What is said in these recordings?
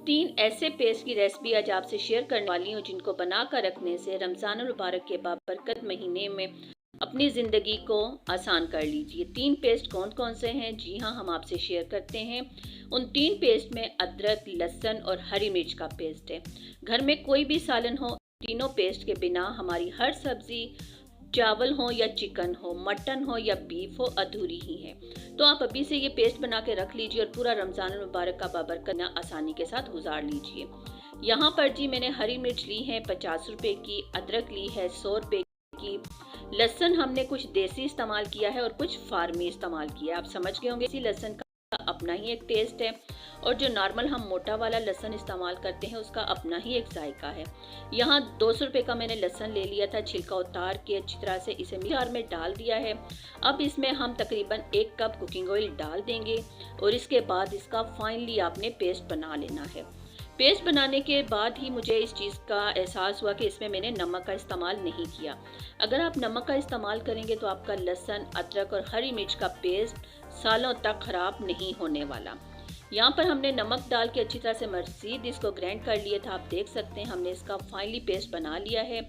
3 ऐसे पेस्ट की रेसिपी आज आपसे शेयर करने वाली हूँ जिनको बनाकर रखने से रमज़ान मुबारक के बाबरकत महीने में अपनी ज़िंदगी को आसान कर लीजिए। 3 पेस्ट कौन कौन से हैं? जी हाँ, हम आपसे शेयर करते हैं। उन 3 पेस्ट में अदरक, लहसुन और हरी मिर्च का पेस्ट है। घर में कोई भी सालन हो, तीनों पेस्ट के बिना हमारी हर सब्जी, चावल हो या चिकन हो, मटन हो या बीफ हो, अधूरी ही है। तो आप अभी से ये पेस्ट बना के रख लीजिए और पूरा रमज़ान मुबारक का बाबरकत आसानी के साथ गुजार लीजिए। यहाँ पर जी मैंने हरी मिर्च ली है 50 रुपए की, अदरक ली है 100 रुपए की, लहसुन हमने कुछ देसी इस्तेमाल किया है और कुछ फार्मी इस्तेमाल किया है। आप समझ गए होंगे, इसी लहसुन का अपना ही एक टेस्ट है और जो नॉर्मल हम मोटा वाला लहसुन इस्तेमाल करते हैं उसका अपना ही एक जायका है। यहाँ 200 रुपये का मैंने लहसुन ले लिया था, छिलका उतार के अच्छी तरह से इसे जार में डाल दिया है। अब इसमें हम तकरीबन 1 कप कुकिंग ऑयल डाल देंगे और इसके बाद इसका फाइनली आपने पेस्ट बना लेना है। पेस्ट बनाने के बाद ही मुझे इस चीज़ का एहसास हुआ कि इसमें मैंने नमक का इस्तेमाल नहीं किया। अगर आप नमक का इस्तेमाल करेंगे तो आपका लहसुन, अदरक और हरी मिर्च का पेस्ट सालों तक ख़राब नहीं होने वाला। यहाँ पर हमने नमक डाल के अच्छी तरह से मज़ीद इसको ग्राइंड कर लिया था। आप देख सकते हैं हमने इसका फाइनली पेस्ट बना लिया है।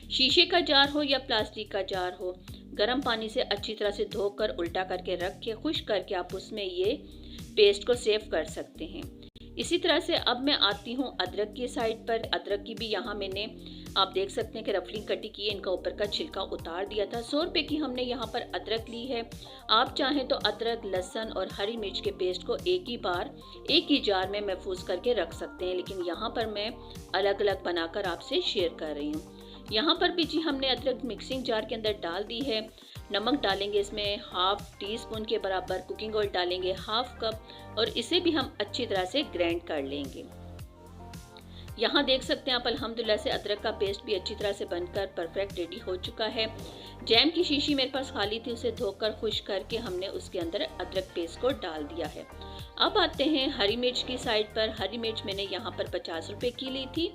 शीशे का जार हो या प्लास्टिक का जार हो, गर्म पानी से अच्छी तरह से धोकर उल्टा करके रख के खुश्क करके आप उसमें ये पेस्ट को सेव कर सकते हैं। इसी तरह से अब मैं आती हूँ अदरक की साइड पर। अदरक की भी यहाँ मैंने, आप देख सकते हैं कि रफली कटी की है, इनका ऊपर का छिलका उतार दिया था। 100 रुपये की हमने यहाँ पर अदरक ली है। आप चाहें तो अदरक, लहसुन और हरी मिर्च के पेस्ट को एक ही बार एक ही जार में महफूज करके रख सकते हैं, लेकिन यहाँ पर मैं अलग अलग बनाकर आपसे शेयर कर रही हूँ। यहाँ पर भी जी हमने अदरक मिक्सिंग जार के अंदर डाल दी है। नमक डालेंगे इसमें ½ टीस्पून के बराबर, कुकिंग ऑयल डालेंगे ½ कप और इसे भी हम अच्छी तरह से ग्राइंड कर लेंगे। यहाँ देख सकते हैं आप अल्हम्दुलिल्लाह से अदरक का पेस्ट भी अच्छी तरह से बनकर परफेक्ट रेडी हो चुका है। जैम की शीशी मेरे पास खाली थी, उसे धोकर खुश्क करके हमने उसके अंदर अदरक पेस्ट को डाल दिया है। अब आते हैं हरी मिर्च की साइड पर। हरी मिर्च मैंने यहाँ पर 50 रुपये की ली थी,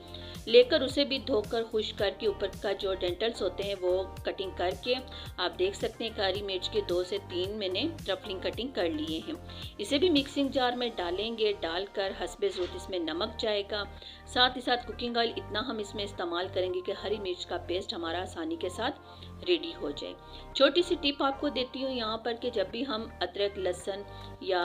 लेकर उसे भी धोकर खुश्क करके ऊपर का जो डेंटल्स होते हैं वो कटिंग करके आप देख सकते हैं कि हरी मिर्च के 2 से 3 मैंने रफलिंग कटिंग कर लिए हैं। इसे भी मिक्सिंग जार में डालेंगे, डालकर हस्बे ज़रूरत इसमें नमक जाएगा, साथ ही साथ कुकिंग ऑयल इतना हम इसमें इस्तेमाल करेंगे कि हरी मिर्च का पेस्ट हमारा आसानी के साथ रेडी हो जाए। छोटी सी टिप आपको देती हूँ यहाँ पर कि जब भी हम अदरक, लहसुन या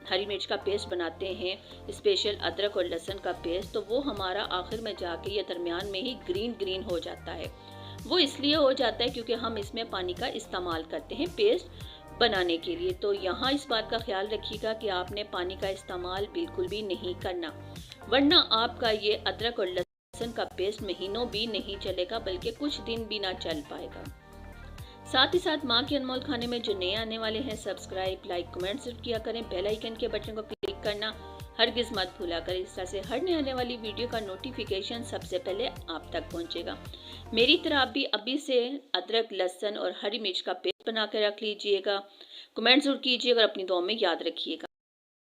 हरी मिर्च का पेस्ट बनाते हैं, स्पेशल अदरक और लहसुन का पेस्ट, तो वो हमारा आखिर में जाके या दरमियान में ही ग्रीन ग्रीन हो जाता है। वो इसलिए हो जाता है क्योंकि हम इसमें पानी का इस्तेमाल करते हैं पेस्ट बनाने के लिए। तो यहाँ इस बात का ख्याल रखिएगा कि आपने पानी का इस्तेमाल बिल्कुल भी नहीं करना, वरना आपका ये अदरक और लहसुन का पेस्ट महीनों भी नहीं चलेगा, बल्कि कुछ दिन भी ना चल पाएगा। साथ ही साथ माँ के अनमोल खाने में जो नए आने वाले हैं, सब्सक्राइब, लाइक, कमेंट जरूर किया करें। बेल आइकन के बटन को क्लिक करना हरगिज मत भूला करें। इस तरह से हर नए आने वाली वीडियो का नोटिफिकेशन सबसे पहले आप तक पहुँचेगा। मेरी तरह आप भी अभी से अदरक, लहसुन और हरी मिर्च का पेस्ट बना कर रख लीजिएगा। कमेंट जरूर कीजिएगा और अपनी दुआ में याद रखिएगा।